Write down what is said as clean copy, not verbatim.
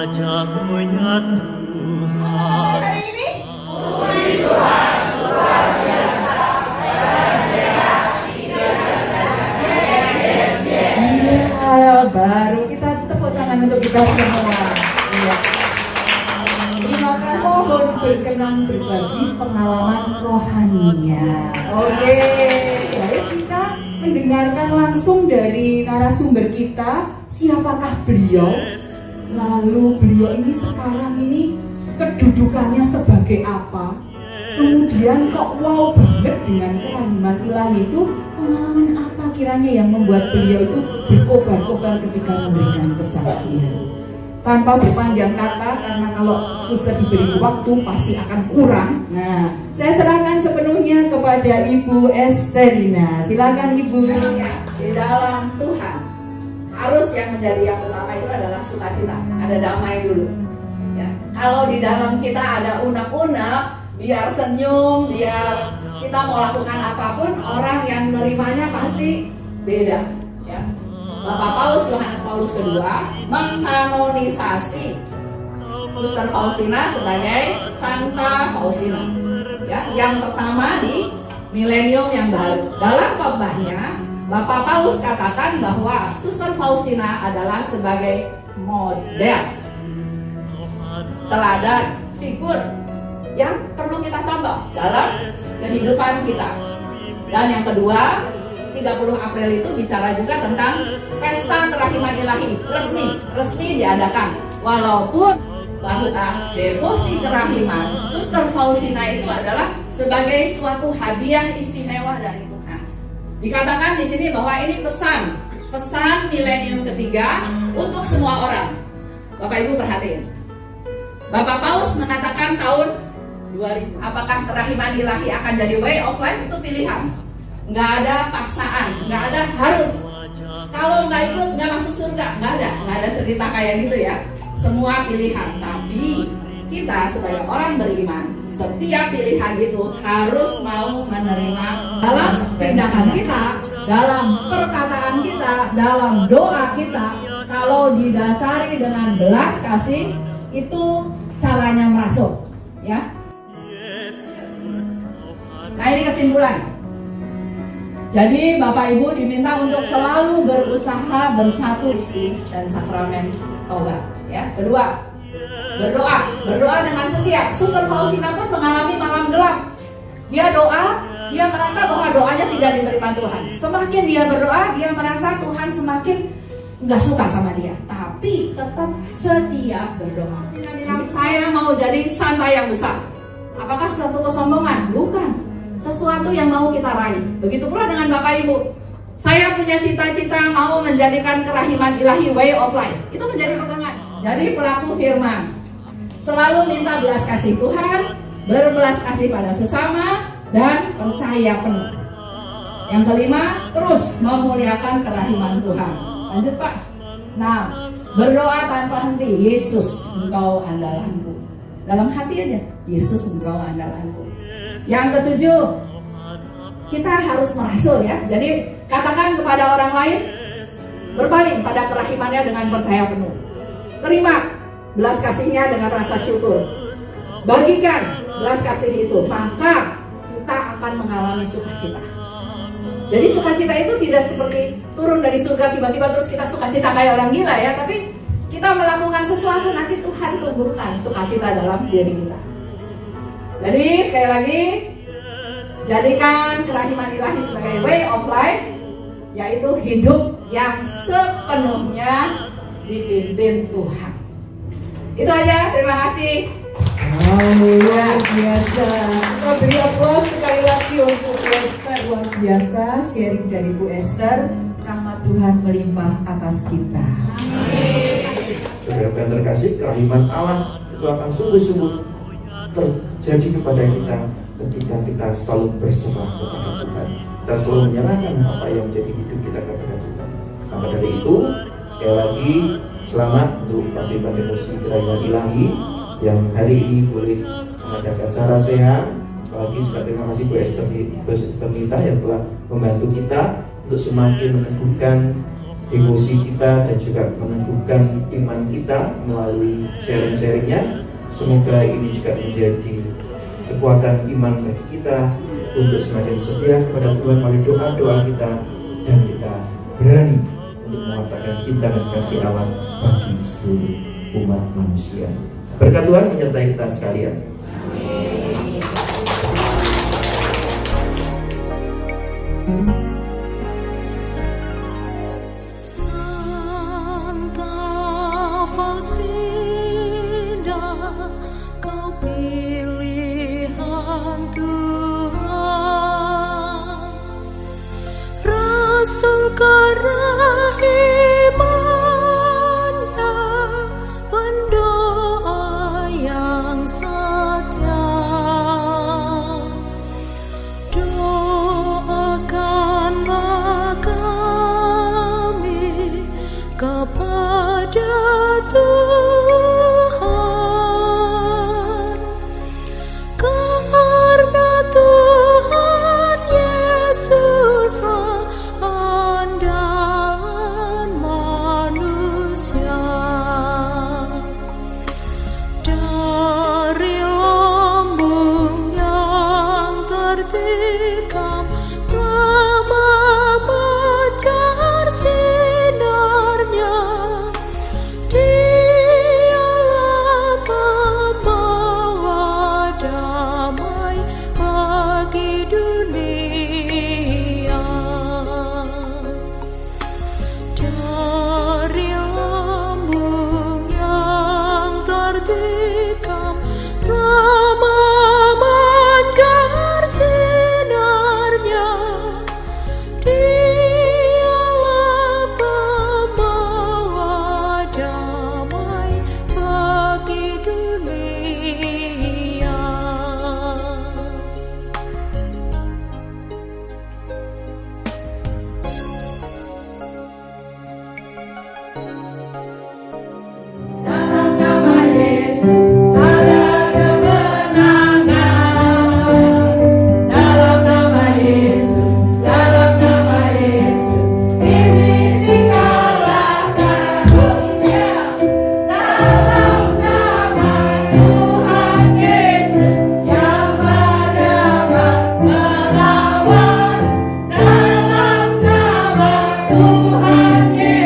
wajah-Mu ya Tuhan. Hari ini Puji Tuhan, luar biasa. iya, baru kita tepuk tangan untuk kita semua. Iya. Terima kasih. Mohon berkenan berbagi pengalaman rohaninya. Oke, ayo kita mendengarkan langsung dari narasumber kita. Siapakah beliau? Lalu beliau ini sekarang ini kedudukannya sebagai apa? Kemudian kok wow banget dengan kerahiman ilahi itu, pengalaman apa kiranya yang membuat beliau itu berkobar-kobar ketika memberikan kesaksian. Tanpa berpanjang kata, karena kalau suster diberi waktu pasti akan kurang. Nah, saya serahkan sepenuhnya kepada Ibu Esterina. Silakan Ibu. Di dalam Tuhan harus yang menjadi yang utama itu adalah sukacita, ada damai dulu. Ya. Kalau di dalam kita ada unek-unek, biar senyum, biar kita mau lakukan apapun, orang yang menerimanya pasti beda. Ya. Bapak Paus Yohanes Paulus kedua mengkanonisasi Suster Faustina sebagai Santa Faustina. Ya, yang pertama di milenium yang baru. Dalam khotbahnya Bapak Paus katakan bahwa Suster Faustina adalah sebagai model, teladan, figur yang perlu kita contoh dalam kehidupan kita. Dan yang kedua, 30 April itu bicara juga tentang pesta kerahiman ilahi resmi diadakan. Walaupun bahwa devosi kerahiman Suster Faustina itu adalah sebagai suatu hadiah istimewa dari Tuhan. Dikatakan di sini bahwa ini pesan milenium ketiga untuk semua orang. Bapak Ibu perhatiin. Bapak Paus mengatakan tahun 2000. Apakah kerahiman ilahi akan jadi way of life? Itu pilihan. Nggak ada paksaan, nggak ada harus. Kalau nggak ikut nggak masuk surga, nggak ada cerita kayak gitu ya. Semua pilihan. Tapi kita sebagai orang beriman, setiap pilihan itu harus mau menerima dalam tindakan kita, dalam perkataan kita, dalam doa kita. Kalau didasari dengan belas kasih, itu caranya merasuk, ya. Nah, ini kesimpulan. Jadi Bapak Ibu diminta untuk selalu berusaha bersatu Kristi dan sakramen tobat. Ya, kedua, berdoa dengan setia. Suster Faustina pun mengalami malam gelap. Dia doa, dia merasa bahwa doanya tidak diterima Tuhan. Semakin dia berdoa, dia merasa Tuhan semakin nggak suka sama dia. Tapi tetap setia berdoa. Dia bilang, saya mau jadi santa yang besar. Apakah suatu kesombongan? Bukan. Sesuatu yang mau kita raih. Begitu pula dengan Bapak Ibu. Saya punya cita-cita mau menjadikan kerahiman ilahi way of life. Itu menjadi pegangan. Jadi pelaku firman. Selalu minta belas kasih Tuhan, berbelas kasih pada sesama, dan percaya penuh. Yang kelima, terus memuliakan kerahiman Tuhan. Lanjut Pak. Nah, berdoa tanpa henti. Yesus, Engkau andalanku. Dalam hati aja. Yesus, Engkau andalanku. Yang ketujuh, kita harus merasuk ya. Jadi katakan kepada orang lain, berpaling pada kerahimannya dengan percaya penuh. Terima belas kasihnya dengan rasa syukur. Bagikan belas kasih itu, maka kita akan mengalami sukacita. Jadi sukacita itu tidak seperti turun dari surga tiba-tiba terus kita sukacita kayak orang gila ya. Tapi kita melakukan sesuatu, nanti Tuhan tumbuhkan sukacita dalam diri kita. Jadi sekali lagi, jadikan kerahiman ilahi sebagai way of life, yaitu hidup yang sepenuhnya dipimpin Tuhan. Itu aja, terima kasih. Luar biasa. Kita beri aplaus sekali lagi untuk Bu Esther. Luar biasa sharing dari Bu Esther. Rahmat Tuhan melimpah atas kita. Saudara yang terkasih, kerahiman Allah itu akan sungguh-sungguh terjadi kepada kita ketika kita selalu berserah kepada Tuhan. Kita selalu menyerahkan apa yang menjadi hidup kita kepada Tuhan. Maka dari itu, sekali lagi selamat untuk Pantai Devosi Kerahiman Ilahi yang hari ini boleh mengadakan secara sehat. Apalagi juga terima kasih Bu Esther Nita yang telah membantu kita untuk semakin meneguhkan devosi kita dan juga meneguhkan iman kita melalui sharing-sharingnya. Semoga ini juga menjadi kekuatan iman bagi kita untuk semakin setia kepada Tuhan melalui doa-doa kita, dan kita berani untuk mengatakan cinta dan kasih Allah bagi seluruh umat manusia. Berkat Tuhan menyertai kita sekalian. Santa Faustina, kau pilihan Tuhan, Rasul kerahimannya, pendoa yang setia. Doakanlah kami kepada Tuhan, karena Tuhan Yesuslah andalan manusia. Dari lambung yang tertikam telah memancar sinarnya. Dialah pembawa damai bagi dunia. Dari lambung yang tertikam telah memancar sinarnya. Dialah pembawa damai bagi dunia. Dalam nama Yesus ada kemenangan. Dalam nama Yesus, dalam nama Yesus, iblis dikalahkan. Dalam nama Tuhan Yesus, siapa dapat melawan? Dalam nama Tuhan Yesus.